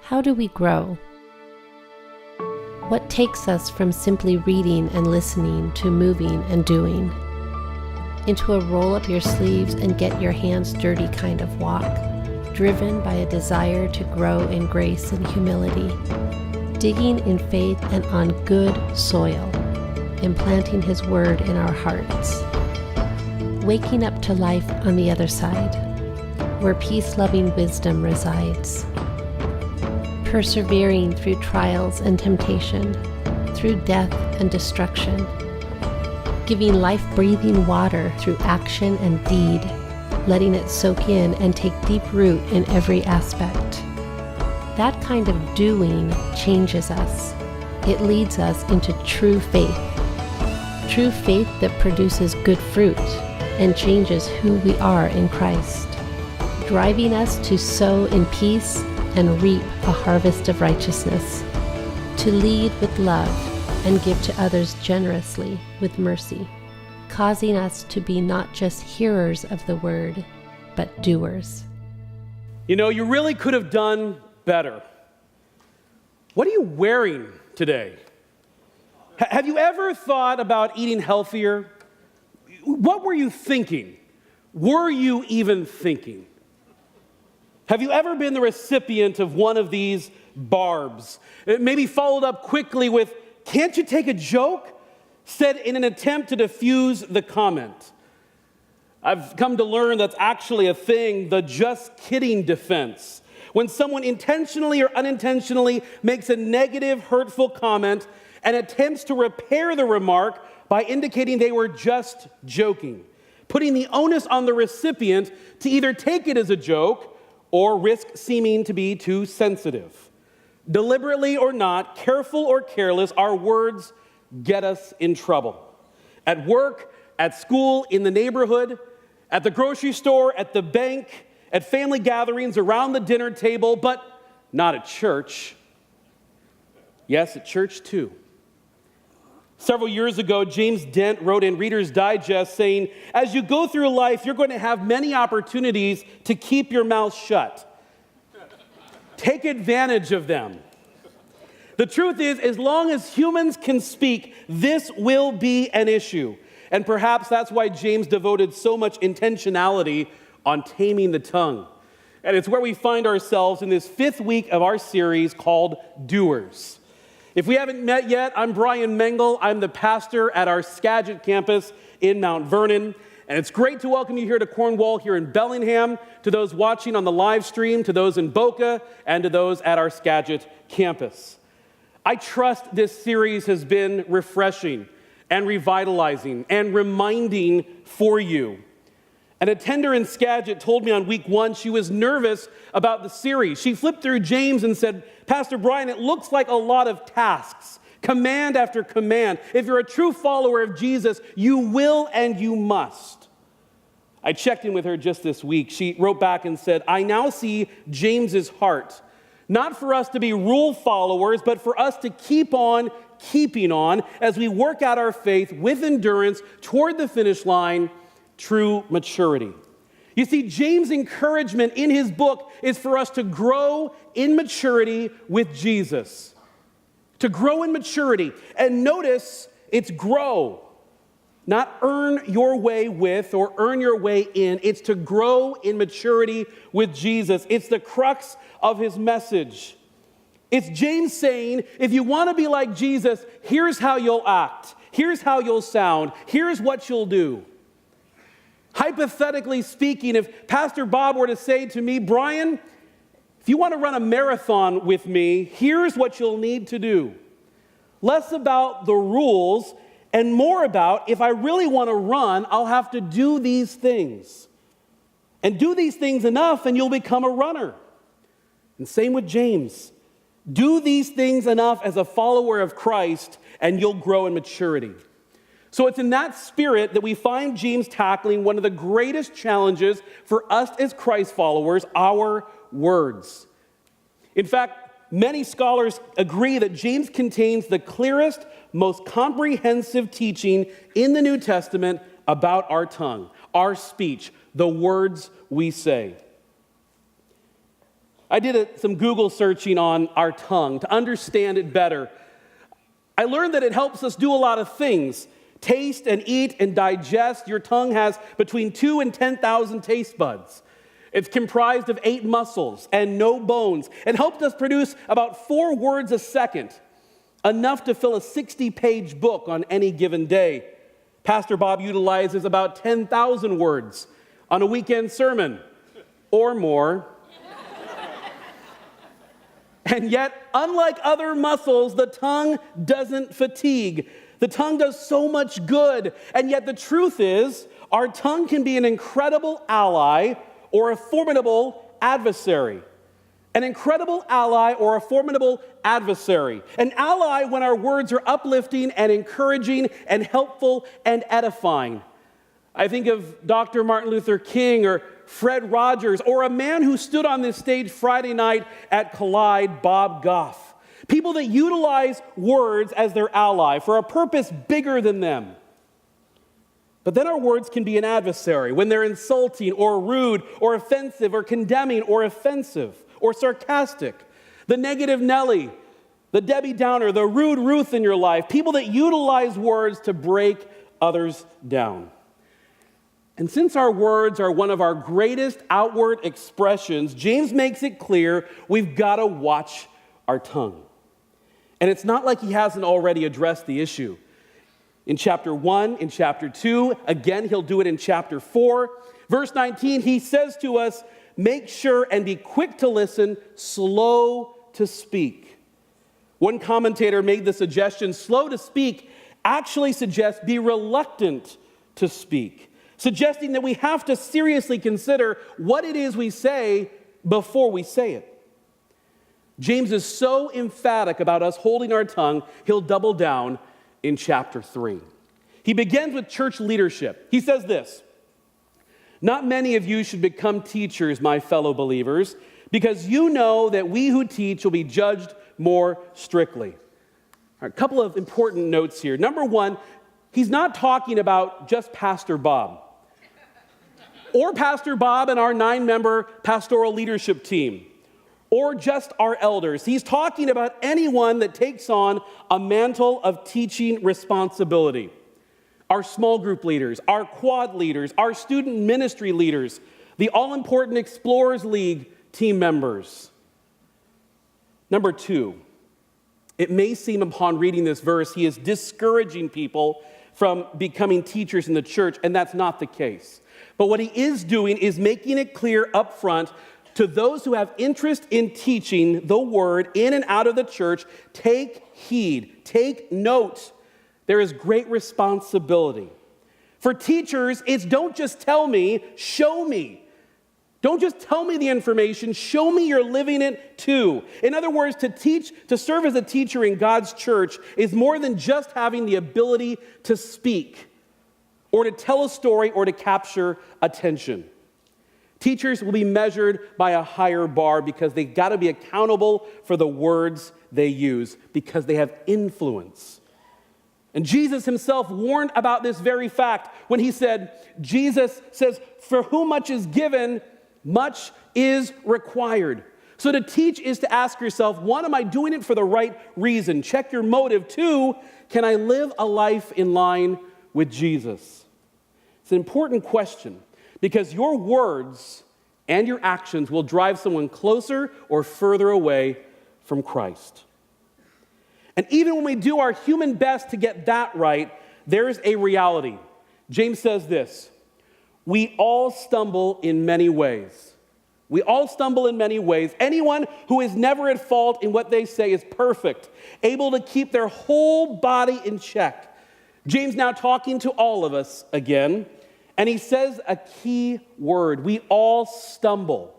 How do we grow? What takes us from simply reading and listening to moving and doing? Into a roll up your sleeves and get your hands dirty kind of walk, driven by a desire to grow in grace and humility, digging in faith and on good soil, implanting His word in our hearts, waking up to life on the other side, where peace-loving wisdom resides, persevering through trials and temptation, through death and destruction, giving life-breathing water through action and deed, letting it soak in and take deep root in every aspect. That kind of doing changes us. It leads us into true faith that produces good fruit and changes who we are in Christ, driving us to sow in peace and reap a harvest of righteousness, to lead with love and give to others generously with mercy, causing us to be not just hearers of the word, but doers. You know, you really could have done better. What are you wearing today? Have you ever thought about eating healthier? What were you thinking? Were you even thinking? Have you ever been the recipient of one of these barbs? It maybe followed up quickly with, "Can't you take a joke?" said in an attempt to diffuse the comment. I've come to learn that's actually a thing, the just kidding defense. When someone intentionally or unintentionally makes a negative, hurtful comment and attempts to repair the remark by indicating they were just joking, putting the onus on the recipient to either take it as a joke or risk seeming to be too sensitive. Deliberately or not, careful or careless, our words get us in trouble. At work, at school, in the neighborhood, at the grocery store, at the bank, at family gatherings, around the dinner table, but not at church. Yes, at church too. Several years ago, James Dent wrote in Reader's Digest saying, "As you go through life, you're going to have many opportunities to keep your mouth shut. Take advantage of them." The truth is, as long as humans can speak, this will be an issue. And perhaps that's why James devoted so much intentionality on taming the tongue. And it's where we find ourselves in this 5th week of our series called Doers. If we haven't met yet, I'm BRYON MENGLE. I'm the pastor at our Skagit campus in Mount Vernon. And it's great to welcome you here to Cornwall, here in Bellingham, to those watching on the live stream, to those in Boca, and to those at our Skagit campus. I trust this series has been refreshing and revitalizing and reminding for you. An attender in Skagit told me on week 1 she was nervous about the series. She flipped through James and said, "Pastor Brian, it looks like a lot of tasks, command after command. If you're a true follower of Jesus, you will and you must." I checked in with her just this week. She wrote back and said, "I now see James's heart. Not for us to be rule followers, but for us to keep on keeping on as we work out our faith with endurance toward the finish line, true maturity." You see, James' encouragement in his book is for us to grow in maturity with Jesus. To grow in maturity. And notice, it's grow. Not earn your way with or earn your way in. It's to grow in maturity with Jesus. It's the crux of his message. It's James saying, if you want to be like Jesus, here's how you'll act. Here's how you'll sound. Here's what you'll do. Hypothetically speaking, if Pastor Bob were to say to me, "Brian, if you want to run a marathon with me, here's what you'll need to do." Less about the rules and more about, if I really want to run, I'll have to do these things. And do these things enough and you'll become a runner. And same with James. Do these things enough as a follower of Christ and you'll grow in maturity. So it's in that spirit that we find James tackling one of the greatest challenges for us as Christ followers, our words. In fact, many scholars agree that James contains the clearest, most comprehensive teaching in the New Testament about our tongue, our speech, the words we say. I did some Google searching on our tongue to understand it better. I learned that it helps us do a lot of things. Taste and eat and digest. Your tongue has between 2 and 10,000 taste buds. It's comprised of 8 muscles and no bones. It helps us produce about 4 words a second, enough to fill a 60-page book on any given day. Pastor Bob utilizes about 10,000 words on a weekend sermon or more. And yet, unlike other muscles, the tongue doesn't fatigue. The tongue does so much good. And yet the truth is, our tongue can be an incredible ally or a formidable adversary. An incredible ally or a formidable adversary. An ally when our words are uplifting and encouraging and helpful and edifying. I think of Dr. Martin Luther King or Fred Rogers, or a man who stood on this stage Friday night at Collide, Bob Goff. People that utilize words as their ally for a purpose bigger than them. But then our words can be an adversary when they're insulting or rude or offensive or condemning or offensive or sarcastic. The negative Nelly, the Debbie Downer, the rude Ruth in your life. People that utilize words to break others down. And since our words are one of our greatest outward expressions, James makes it clear we've got to watch our tongue. And it's not like he hasn't already addressed the issue. In chapter 1, in chapter 2, again, he'll do it in chapter 4. Verse 19, he says to us, make sure and be quick to listen, slow to speak. One commentator made the suggestion, slow to speak actually suggests be reluctant to speak, suggesting that we have to seriously consider what it is we say before we say it. James is so emphatic about us holding our tongue, he'll double down in chapter 3. He begins with church leadership. He says this, not many of you should become teachers, my fellow believers, because you know that we who teach will be judged more strictly. All right, a couple of important notes here. Number one, he's not talking about just Pastor Bob or Pastor Bob and our 9-member pastoral leadership team, or just our elders. He's talking about anyone that takes on a mantle of teaching responsibility. Our small group leaders, our quad leaders, our student ministry leaders, the all-important Explorers League team members. Number 2, it may seem upon reading this verse, he is discouraging people from becoming teachers in the church, and that's not the case. But what he is doing is making it clear up front to those who have interest in teaching the word in and out of the church, take heed, take note. There is great responsibility. For teachers, it's don't just tell me, show me. Don't just tell me the information, show me you're living it too. In other words, to teach, to serve as a teacher in God's church is more than just having the ability to speak or to tell a story or to capture attention. Teachers will be measured by a higher bar because they've got to be accountable for the words they use because they have influence. And Jesus himself warned about this very fact when he said, Jesus says, for whom much is given, much is required. So to teach is to ask yourself, 1, am I doing it for the right reason? Check your motive. 2, can I live a life in line with Jesus? It's an important question because your words and your actions will drive someone closer or further away from Christ. And even when we do our human best to get that right, there is a reality. James says this, we all stumble in many ways. We all stumble in many ways. Anyone who is never at fault in what they say is perfect, able to keep their whole body in check. James now talking to all of us again, and he says a key word. We all stumble.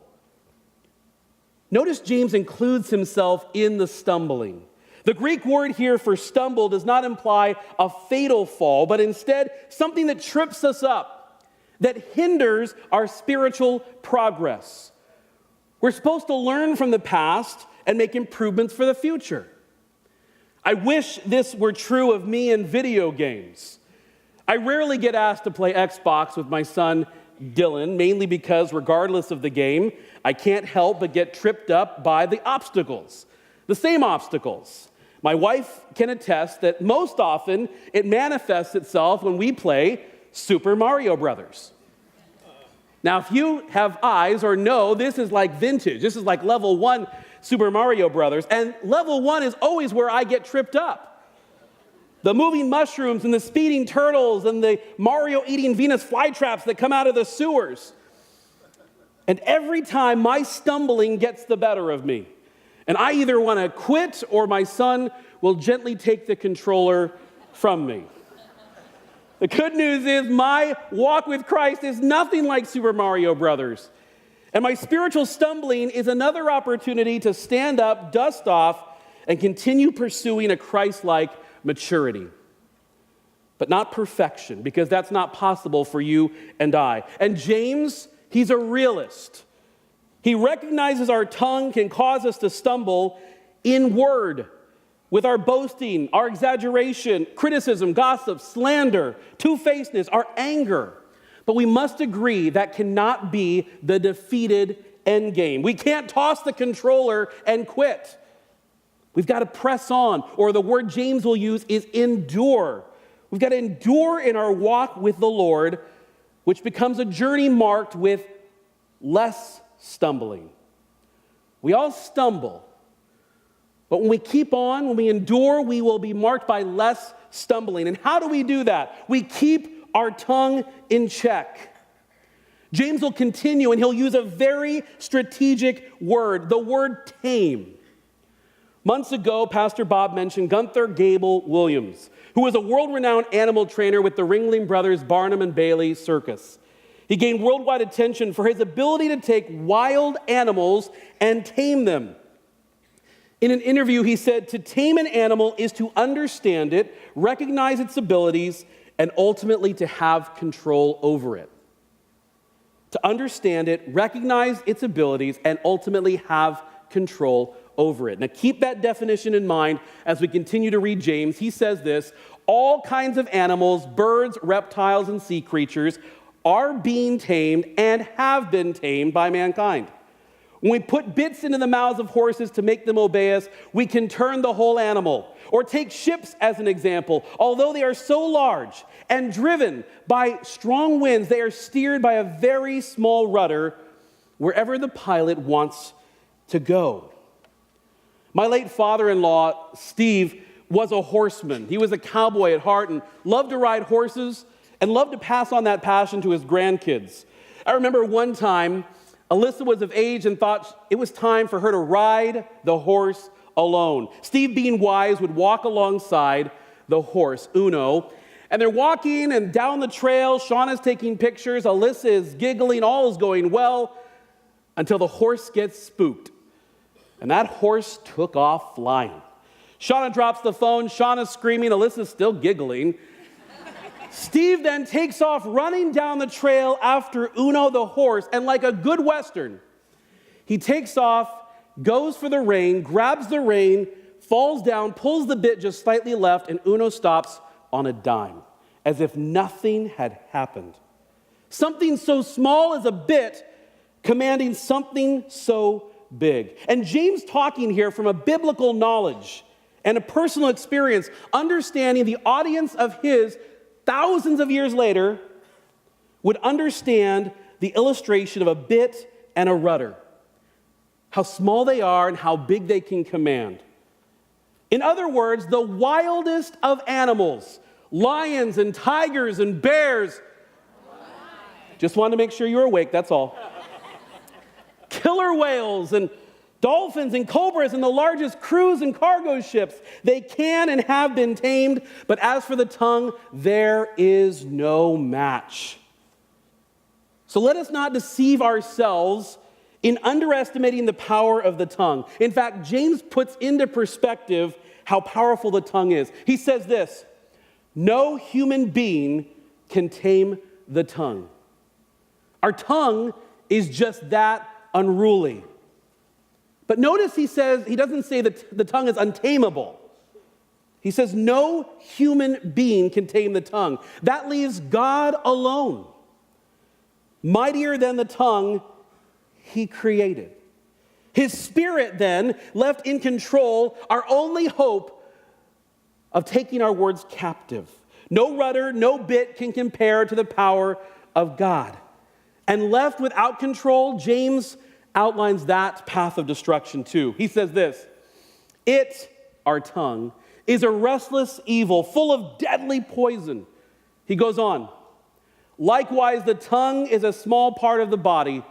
Notice James includes himself in the stumbling. The Greek word here for stumble does not imply a fatal fall, but instead something that trips us up, that hinders our spiritual progress. We're supposed to learn from the past and make improvements for the future. I wish this were true of me in video games. I rarely get asked to play Xbox with my son Dylan, mainly because regardless of the game, I can't help but get tripped up by the obstacles, the same obstacles. My wife can attest that most often it manifests itself when we play Super Mario Brothers. Now, if you have eyes or know, this is like vintage. This is like level 1 Super Mario Brothers, and level 1 is always where I get tripped up. The moving mushrooms and the speeding turtles and the Mario eating Venus flytraps that come out of the sewers. And every time my stumbling gets the better of me, and I either want to quit or my son will gently take the controller from me. The good news is my walk with Christ is nothing like Super Mario Brothers. And my spiritual stumbling is another opportunity to stand up, dust off, and continue pursuing a Christ-like maturity. But not perfection, because that's not possible for you and I. And James, he's a realist. He recognizes our tongue can cause us to stumble in word, with our boasting, our exaggeration, criticism, gossip, slander, two-facedness, our anger. But we must agree that cannot be the defeated end game. We can't toss the controller and quit. We've got to press on, or the word James will use is endure. We've got to endure in our walk with the Lord, which becomes a journey marked with less stumbling. We all stumble, but when we keep on, when we endure, we will be marked by less stumbling. And how do we do that? We keep our tongue in check. James will continue, and he'll use a very strategic word, the word tame. Months ago, Pastor Bob mentioned Gunther Gable Williams, who was a world-renowned animal trainer with the Ringling Brothers Barnum and Bailey Circus. He gained worldwide attention for his ability to take wild animals and tame them. In an interview, he said, "To tame an animal is to understand it, recognize its abilities, and ultimately to have control over it." To understand it, recognize its abilities, and ultimately have control over it. Now keep that definition in mind as we continue to read James. He says this: all kinds of animals, birds, reptiles, and sea creatures are being tamed and have been tamed by mankind. When we put bits into the mouths of horses to make them obey us, we can turn the whole animal. Or take ships as an example. Although they are so large and driven by strong winds, they are steered by a very small rudder wherever the pilot wants to go. My late father-in-law, Steve, was a horseman. He was a cowboy at heart and loved to ride horses and loved to pass on that passion to his grandkids. I remember one time, Alyssa was of age and thought it was time for her to ride the horse alone. Steve, being wise, would walk alongside the horse, Uno, and they're walking and down the trail. Shauna's taking pictures. Alyssa is giggling. All is going well until the horse gets spooked. And that horse took off flying. Shauna drops the phone. Shauna's screaming. Alyssa's still giggling. Steve then takes off running down the trail after Uno the horse. And like a good Western, he takes off, goes for the rein, grabs the rein, falls down, pulls the bit just slightly left, and Uno stops on a dime, as if nothing had happened. Something so small as a bit commanding something so big. And James talking here from a biblical knowledge and a personal experience, understanding the audience of his thousands of years later would understand the illustration of a bit and a rudder, how small they are and how big they can command. In other words, the wildest of animals, lions and tigers and bears. Just wanted to make sure you were awake, that's all. Killer whales and dolphins and cobras and the largest cruise and cargo ships. They can and have been tamed, but as for the tongue, there is no match. So let us not deceive ourselves in underestimating the power of the tongue. In fact, James puts into perspective how powerful the tongue is. He says this: no human being can tame the tongue. Our tongue is just that unruly. But notice he doesn't say that the tongue is untamable. He says no human being can tame the tongue. That leaves God alone. mightier than the tongue he created. His Spirit then, left in control, our only hope of taking our words captive. No rudder, no bit can compare to the power of God. And left without control, James outlines that path of destruction too. He says this, "It," our tongue, "is a restless evil, full of deadly poison." He goes on, "Likewise, the tongue is a small part of the body,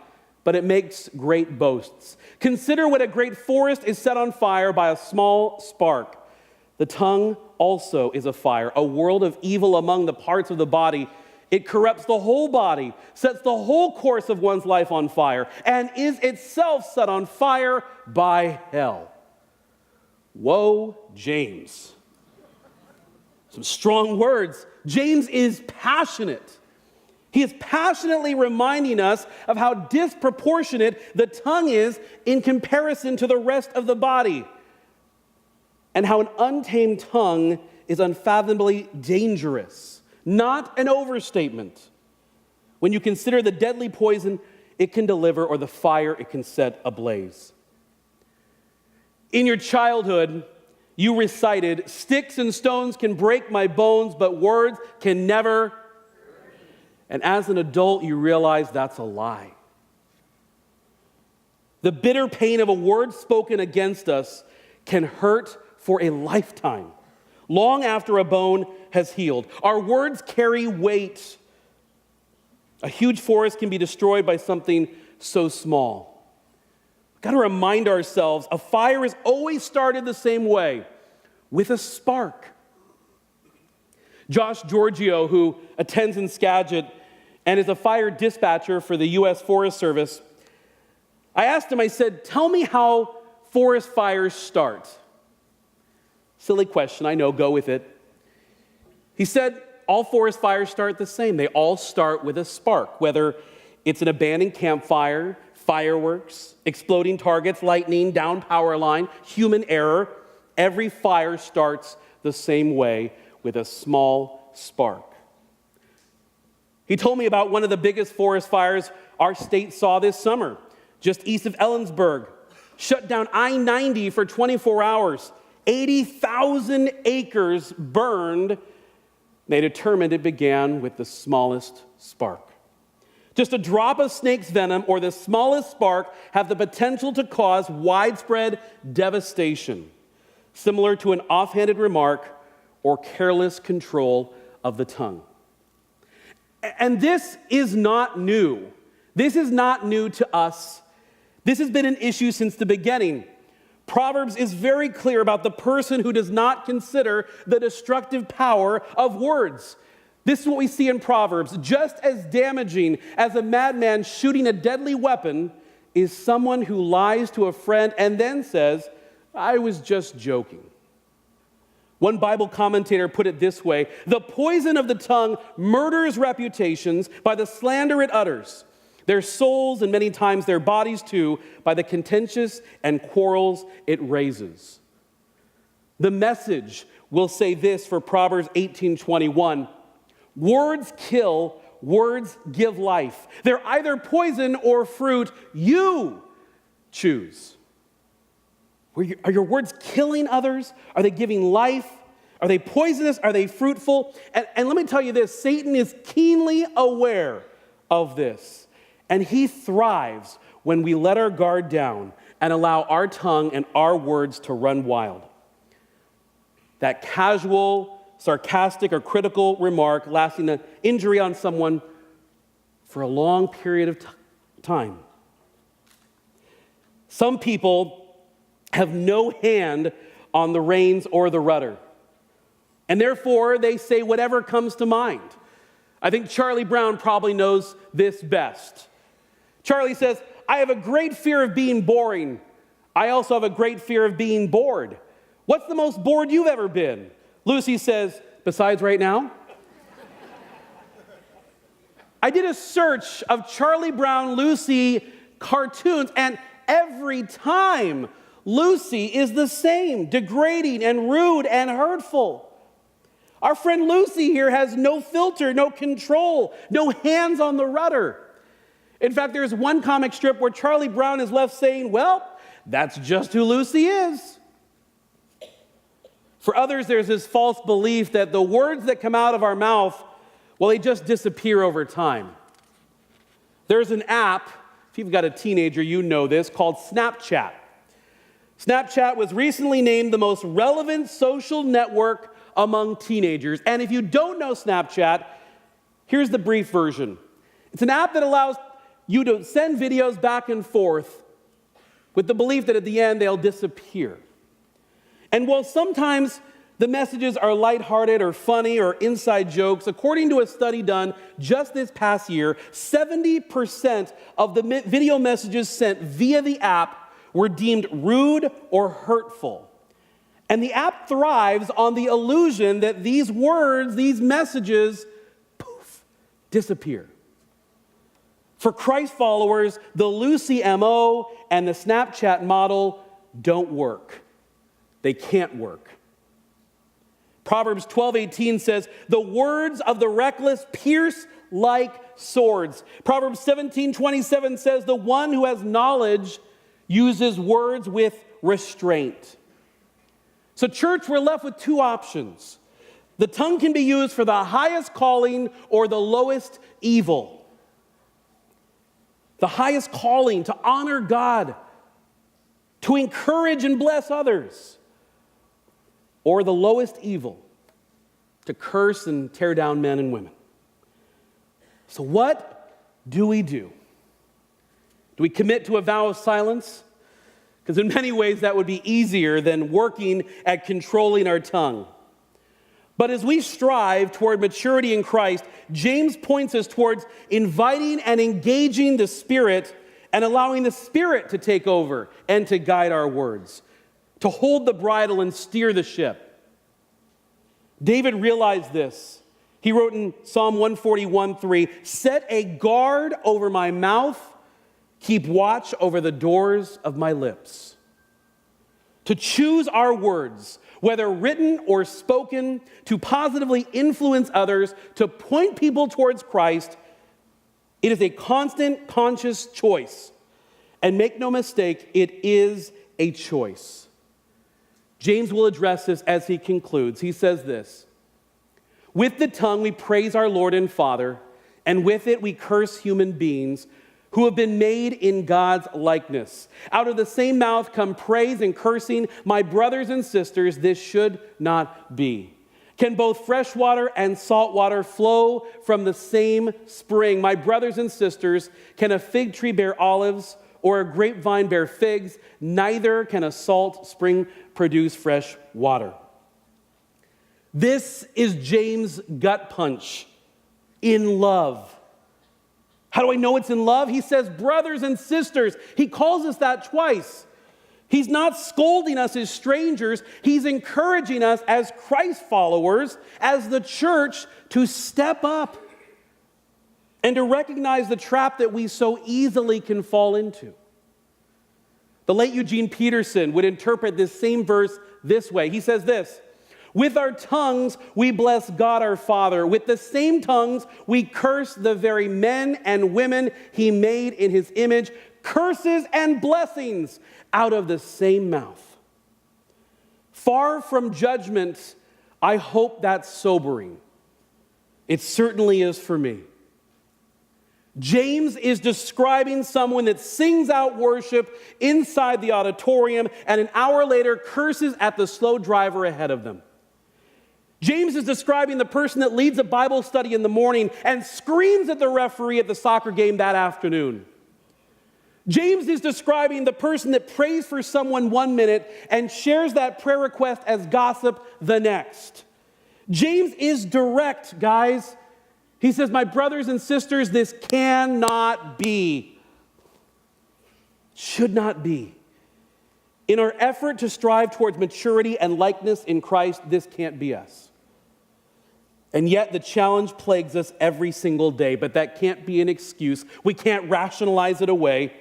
but it makes great boasts. Consider what a great forest is set on fire by a small spark. The tongue also is a fire, a world of evil among the parts of the body. It corrupts the whole body, sets the whole course of one's life on fire, and is itself set on fire by hell." Whoa, James. Some strong words. James is passionate. He is passionately reminding us of how disproportionate the tongue is in comparison to the rest of the body, and how an untamed tongue is unfathomably dangerous. Not an overstatement when you consider the deadly poison it can deliver or the fire it can set ablaze. In your childhood, you recited, "Sticks and stones can break my bones, but words can never." And as an adult, you realize that's a lie. The bitter pain of a word spoken against us can hurt for a lifetime, long after a bone has healed. Our words carry weight. A huge forest can be destroyed by something so small. We've got to remind ourselves, a fire is always started the same way, with a spark. Josh Giorgio, who attends in Skagit and is a fire dispatcher for the U.S. Forest Service, I asked him, I said, "Tell me how forest fires start." Silly question, I know, go with it. He said, all forest fires start the same. They all start with a spark, whether it's an abandoned campfire, fireworks, exploding targets, lightning, down power line, human error. Every fire starts the same way, with a small spark. He told me about one of the biggest forest fires our state saw this summer, just east of Ellensburg. Shut down I-90 for 24 hours. 80,000 acres burned. They determined it began with the smallest spark. Just a drop of snake's venom or the smallest spark have the potential to cause widespread devastation, similar to an offhanded remark or careless control of the tongue. And this is not new. This is not new to us. This has been an issue since the beginning. Proverbs is very clear about the person who does not consider the destructive power of words. This is what we see in Proverbs. Just as damaging as a madman shooting a deadly weapon is someone who lies to a friend and then says, "I was just joking." One Bible commentator put it this way: the poison of the tongue murders reputations by the slander it utters, their souls and many times their bodies too, by the contentious and quarrels it raises. The Message will say this for Proverbs 18:21. Words kill, words give life. They're either poison or fruit. You choose. Are your words killing others? Are they giving life? Are they poisonous? Are they fruitful? And let me tell you this, Satan is keenly aware of this. And he thrives when we let our guard down and allow our tongue and our words to run wild. That casual, sarcastic, or critical remark lasting an injury on someone for a long period of time. Some people have no hand on the reins or the rudder, and therefore they say whatever comes to mind. I think Charlie Brown probably knows this best. Charlie says, "I have a great fear of being boring. I also have a great fear of being bored. What's the most bored you've ever been?" Lucy says, "Besides right now?" I did a search of Charlie Brown Lucy cartoons, and every time Lucy is the same, degrading and rude and hurtful. Our friend Lucy here has no filter, no control, no hands on the rudder. In fact, there's one comic strip where Charlie Brown is left saying, well, that's just who Lucy is. For others, there's this false belief that the words that come out of our mouth, well, they just disappear over time. There's an app, if you've got a teenager, you know this, called Snapchat. Snapchat was recently named the most relevant social network among teenagers. And if you don't know Snapchat, here's the brief version. It's an app that allows you to send videos back and forth with the belief that at the end they'll disappear. And while sometimes the messages are lighthearted or funny or inside jokes, according to a study done just this past year, 70% of the video messages sent via the app were deemed rude or hurtful. And the app thrives on the illusion that these words, these messages, poof, disappear. For Christ followers, the Lucy MO and the Snapchat model don't work. They can't work. Proverbs 12:18 says, the words of the reckless pierce like swords. Proverbs 17:27 says, the one who has knowledge uses words with restraint. So church, we're left with two options. The tongue can be used for the highest calling or the lowest evil. The highest calling to honor God, to encourage and bless others, or the lowest evil, to curse and tear down men and women. So what do we do? Do we commit to a vow of silence? Because in many ways that would be easier than working at controlling our tongue. But as we strive toward maturity in Christ, James points us towards inviting and engaging the Spirit and allowing the Spirit to take over and to guide our words, to hold the bridle and steer the ship. David realized this. He wrote in Psalm 141:3, set a guard over my mouth, keep watch over the doors of my lips. To choose our words, whether written or spoken, to positively influence others, to point people towards Christ, it is a constant, conscious choice. And make no mistake, it is a choice. James will address this as he concludes. He says this, with the tongue we praise our Lord and Father, and with it we curse human beings who have been made in God's likeness. Out of the same mouth come praise and cursing. My brothers and sisters, this should not be. Can both fresh water and salt water flow from the same spring? My brothers and sisters, can a fig tree bear olives or a grapevine bear figs? Neither can a salt spring produce fresh water. This is James' gut punch in love. How do I know it's in love? He says brothers and sisters. He calls us that twice. He's not scolding us as strangers. He's encouraging us as Christ followers, as the church, to step up and to recognize the trap that we so easily can fall into. The late Eugene Peterson would interpret this same verse this way. He says this, with our tongues, we bless God our Father. With the same tongues, we curse the very men and women he made in his image. Curses and blessings out of the same mouth. Far from judgment, I hope that's sobering. It certainly is for me. James is describing someone that sings out worship inside the auditorium and an hour later curses at the slow driver ahead of them. James is describing the person that leads a Bible study in the morning and screams at the referee at the soccer game that afternoon. James is describing the person that prays for someone 1 minute and shares that prayer request as gossip the next. James is direct, guys. He says, my brothers and sisters, this cannot be. Should not be. In our effort to strive towards maturity and likeness in Christ, this can't be us. And yet the challenge plagues us every single day, but that can't be an excuse. We can't rationalize it away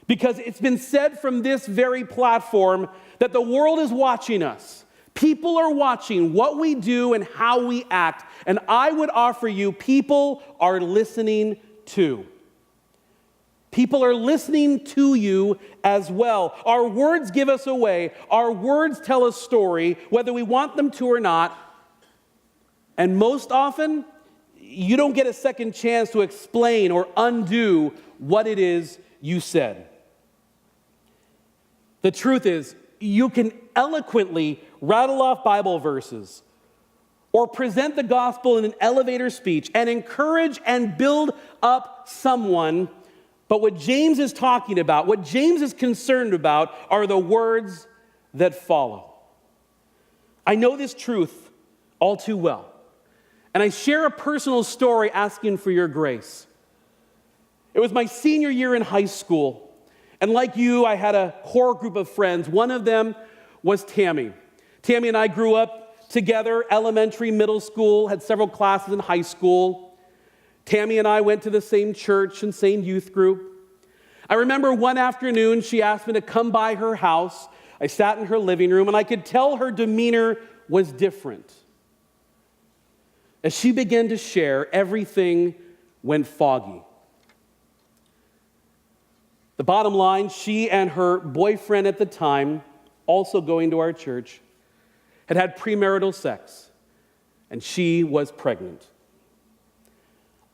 because it's been said from this very platform that the world is watching us. People are watching what we do and how we act. And I would offer you, people are listening too. People are listening to you as well. Our words give us away. Our words tell a story, whether we want them to or not. And most often, you don't get a second chance to explain or undo what it is you said. The truth is, you can eloquently rattle off Bible verses or present the gospel in an elevator speech and encourage and build up someone. But what James is talking about, what James is concerned about, are the words that follow. I know this truth all too well. And I share a personal story asking for your grace. It was my senior year in high school. And like you, I had a core group of friends. One of them was Tammy. Tammy and I grew up together, elementary, middle school, had several classes in high school. Tammy and I went to the same church and same youth group. I remember one afternoon she asked me to come by her house. I sat in her living room and I could tell her demeanor was different. As she began to share, everything went foggy. The bottom line, she and her boyfriend at the time, also going to our church, had premarital sex, and she was pregnant.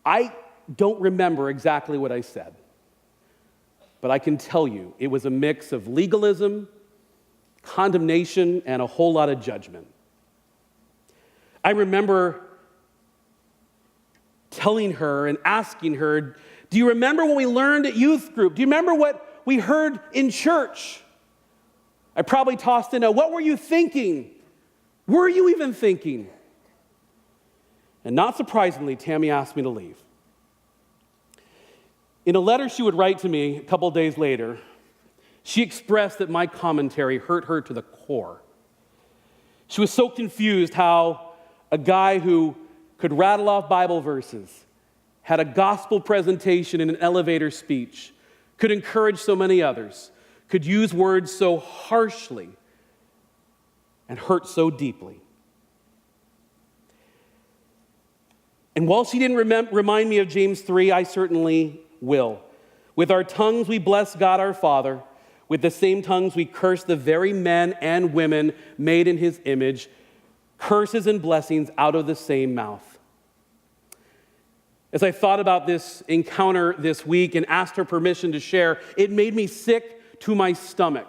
I don't remember exactly what I said, but I can tell you it was a mix of legalism, condemnation, and a whole lot of judgment. I remember telling her and asking her, do you remember what we learned at youth group? Do you remember what we heard in church? I probably tossed in a, what were you thinking? Were you even thinking? And not surprisingly, Tammy asked me to leave. In a letter she would write to me a couple days later, she expressed that my commentary hurt her to the core. She was so confused how a guy who could rattle off Bible verses, had a gospel presentation in an elevator speech, could encourage so many others, could use words so harshly and hurt so deeply. And while she didn't remind me of James 3, I certainly will. With our tongues we bless God our Father. With the same tongues we curse the very men and women made in his image. Curses and blessings out of the same mouth. As I thought about this encounter this week and asked her permission to share, it made me sick to my stomach.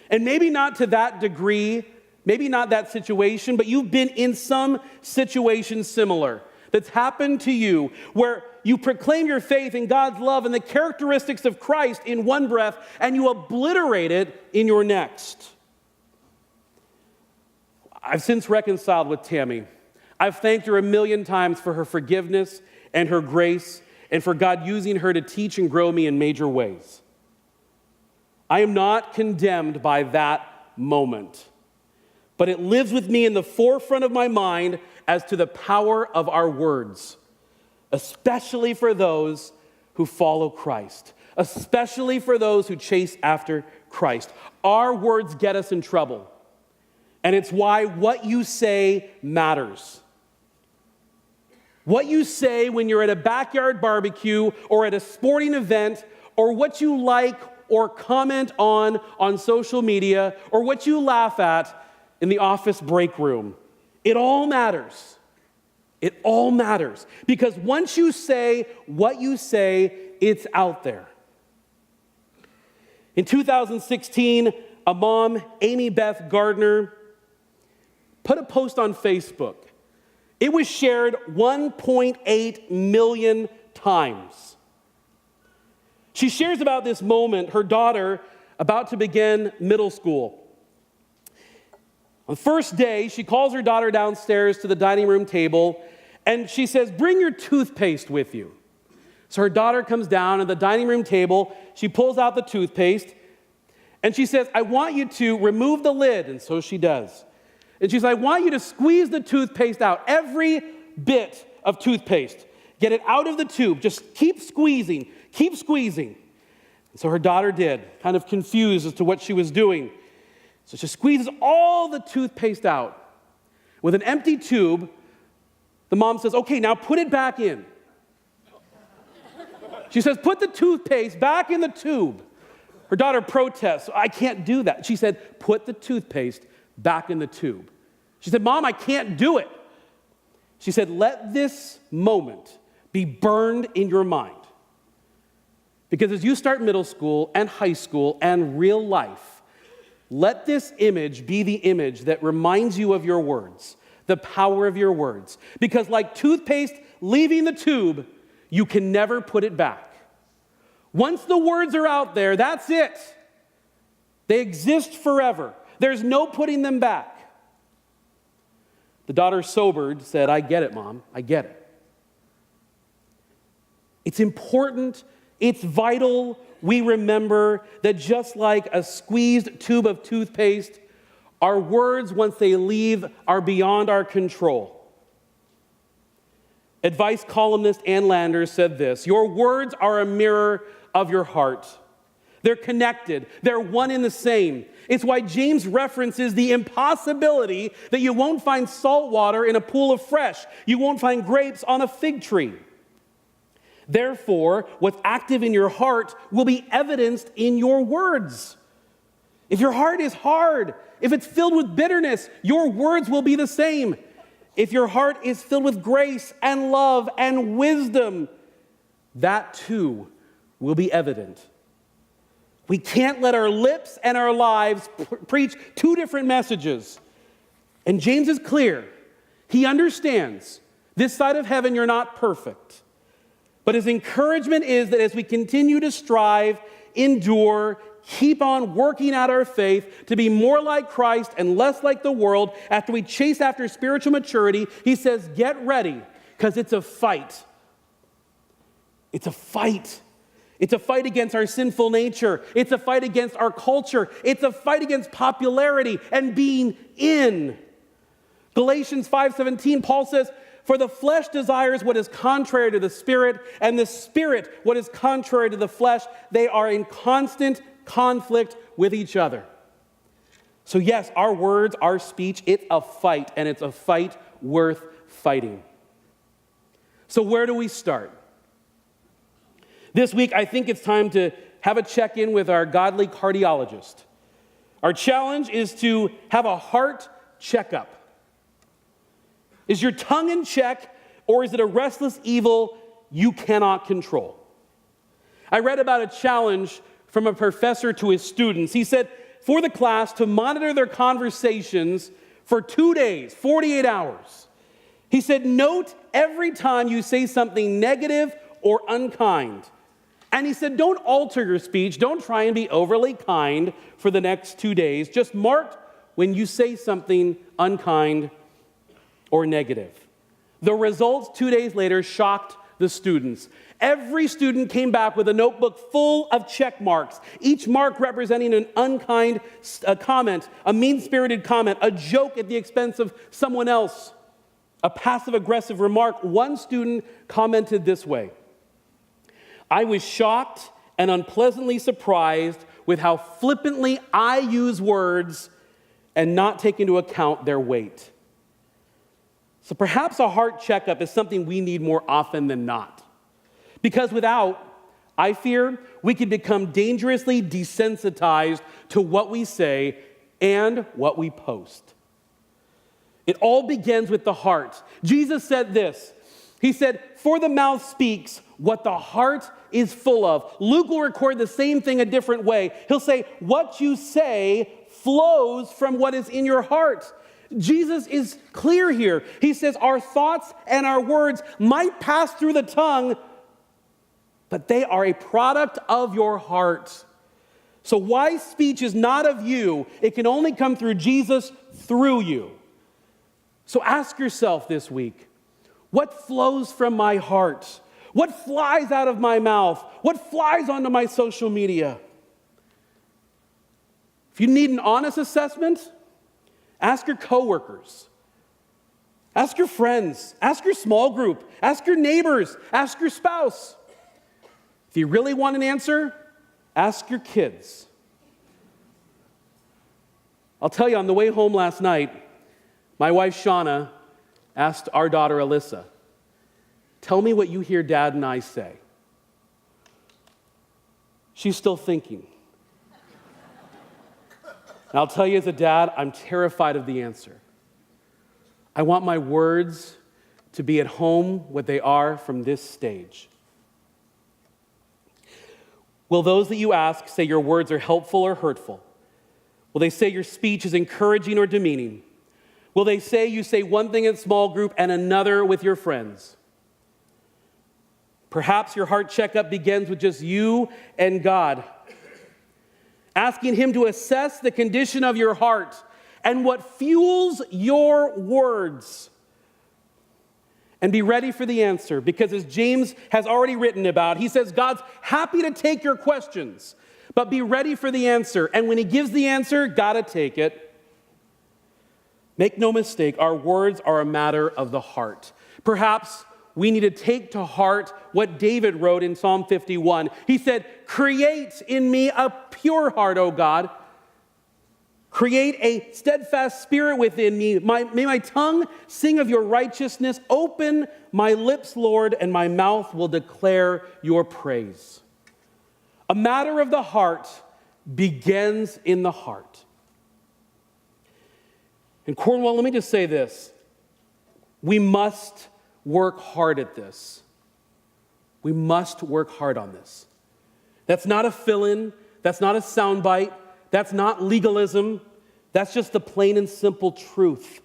And maybe not to that degree, maybe not that situation, but you've been in some situation similar that's happened to you where you proclaim your faith in God's love and the characteristics of Christ in one breath and you obliterate it in your next. I've since reconciled with Tammy. I've thanked her a million times for her forgiveness and her grace and for God using her to teach and grow me in major ways. I am not condemned by that moment, but it lives with me in the forefront of my mind as to the power of our words, especially for those who follow Christ, especially for those who chase after Christ. Our words get us in trouble, and it's why what you say matters. What you say when you're at a backyard barbecue or at a sporting event, or what you like or comment on social media, or what you laugh at in the office break room. It all matters. It all matters. Because once you say what you say, it's out there. In 2016, a mom, Amy Beth Gardner, put a post on Facebook. It was shared 1.8 million times. She shares about this moment, her daughter about to begin middle school. On the first day, she calls her daughter downstairs to the dining room table, and she says, bring your toothpaste with you. So her daughter comes down at the dining room table, she pulls out the toothpaste, and she says, I want you to remove the lid, and so she does. And she says, I want you to squeeze the toothpaste out, every bit of toothpaste. Get it out of the tube. Just keep squeezing, keep squeezing. And so her daughter did, kind of confused as to what she was doing. So she squeezes all the toothpaste out. With an empty tube, the mom says, okay, now put it back in. She says, put the toothpaste back in the tube. Her daughter protests, I can't do that. She said, put the toothpaste back in the tube. She said, Mom, I can't do it. She said, let this moment be burned in your mind. Because as you start middle school and high school and real life, let this image be the image that reminds you of your words, the power of your words. Because like toothpaste leaving the tube, you can never put it back. Once the words are out there, that's it. They exist forever. There's no putting them back. The daughter, sobered, said, I get it, Mom. I get it. It's important, it's vital we remember that just like a squeezed tube of toothpaste, our words, once they leave, are beyond our control. Advice columnist Ann Landers said this, your words are a mirror of your heart. They're connected. They're one and the same. It's why James references the impossibility that you won't find salt water in a pool of fresh. You won't find grapes on a fig tree. Therefore, what's active in your heart will be evidenced in your words. If your heart is hard, if it's filled with bitterness, your words will be the same. If your heart is filled with grace and love and wisdom, that too will be evident. We can't let our lips and our lives preach two different messages. And James is clear. He understands this side of heaven you're not perfect. But his encouragement is that as we continue to strive, endure, keep on working out our faith to be more like Christ and less like the world, after we chase after spiritual maturity, he says, get ready, because it's a fight. It's a fight. It's a fight against our sinful nature. It's a fight against our culture. It's a fight against popularity and being in. Galatians 5:17, Paul says, for the flesh desires what is contrary to the Spirit, and the Spirit what is contrary to the flesh. They are in constant conflict with each other. So yes, our words, our speech, it's a fight, and it's a fight worth fighting. So where do we start? This week, I think it's time to have a check-in with our godly cardiologist. Our challenge is to have a heart checkup. Is your tongue in check, or is it a restless evil you cannot control? I read about a challenge from a professor to his students. He said for the class to monitor their conversations for 2 days, 48 hours. He said, note every time you say something negative or unkind. And he said, don't alter your speech. Don't try and be overly kind for the next 2 days. Just mark when you say something unkind or negative. The results 2 days later shocked the students. Every student came back with a notebook full of check marks, each mark representing an unkind comment, a mean-spirited comment, a joke at the expense of someone else, a passive-aggressive remark. One student commented this way, I was shocked and unpleasantly surprised with how flippantly I use words and not take into account their weight. So perhaps a heart checkup is something we need more often than not. Because without, I fear, we could become dangerously desensitized to what we say and what we post. It all begins with the heart. Jesus said this. He said, for the mouth speaks what the heart is full of. Luke will record the same thing a different way. He'll say, what you say flows from what is in your heart. Jesus is clear here. He says our thoughts and our words might pass through the tongue, but they are a product of your heart. So wise speech is not of you. It can only come through Jesus through you. So ask yourself this week, what flows from my heart? What flies out of my mouth? What flies onto my social media? If you need an honest assessment, ask your coworkers, ask your friends, ask your small group, ask your neighbors, ask your spouse. If you really want an answer, ask your kids. I'll tell you, on the way home last night, my wife Shauna asked our daughter Alyssa, tell me what you hear Dad and I say. She's still thinking. And I'll tell you as a dad, I'm terrified of the answer. I want my words to be at home what they are from this stage. Will those that you ask say your words are helpful or hurtful? Will they say your speech is encouraging or demeaning? Will they say you say one thing in small group and another with your friends? Perhaps your heart checkup begins with just you and God, asking Him to assess the condition of your heart and what fuels your words. And be ready for the answer, because as James has already written about, he says God's happy to take your questions, but be ready for the answer. And when He gives the answer, gotta take it. Make no mistake, our words are a matter of the heart. Perhaps we need to take to heart what David wrote in Psalm 51. He said, "Create in me a pure heart, O God. Create a steadfast spirit within me. May my tongue sing of your righteousness. Open my lips, Lord, and my mouth will declare your praise." A matter of the heart begins in the heart. And Cornwall, let me just say this. We must work hard at this. We must work hard on this. That's not a fill-in. That's not a soundbite. That's not legalism. That's just the plain and simple truth.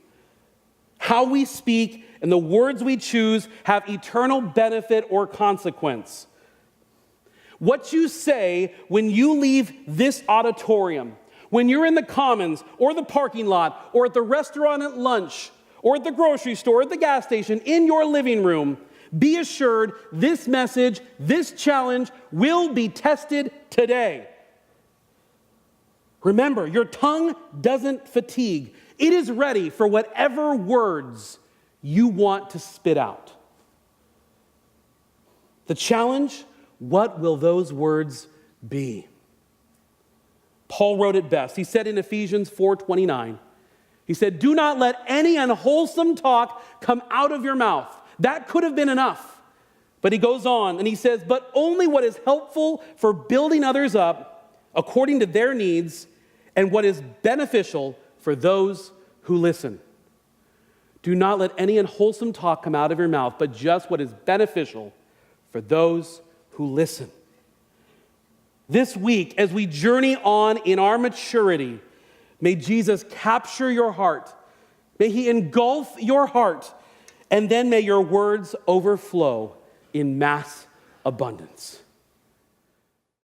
How we speak and the words we choose have eternal benefit or consequence. What you say when you leave this auditorium, when you're in the commons or the parking lot or at the restaurant at lunch or at the grocery store or at the gas station, in your living room, be assured this message, this challenge will be tested today. Remember, your tongue doesn't fatigue. It is ready for whatever words you want to spit out. The challenge, what will those words be? Paul wrote it best. He said in Ephesians 4:29, he said, "Do not let any unwholesome talk come out of your mouth." That could have been enough. But he goes on and he says, "But only what is helpful for building others up according to their needs, and what is beneficial for those who listen." Do not let any unwholesome talk come out of your mouth, but just what is beneficial for those who listen. This week, as we journey on in our maturity, may Jesus capture your heart. May He engulf your heart, and then may your words overflow in mass abundance.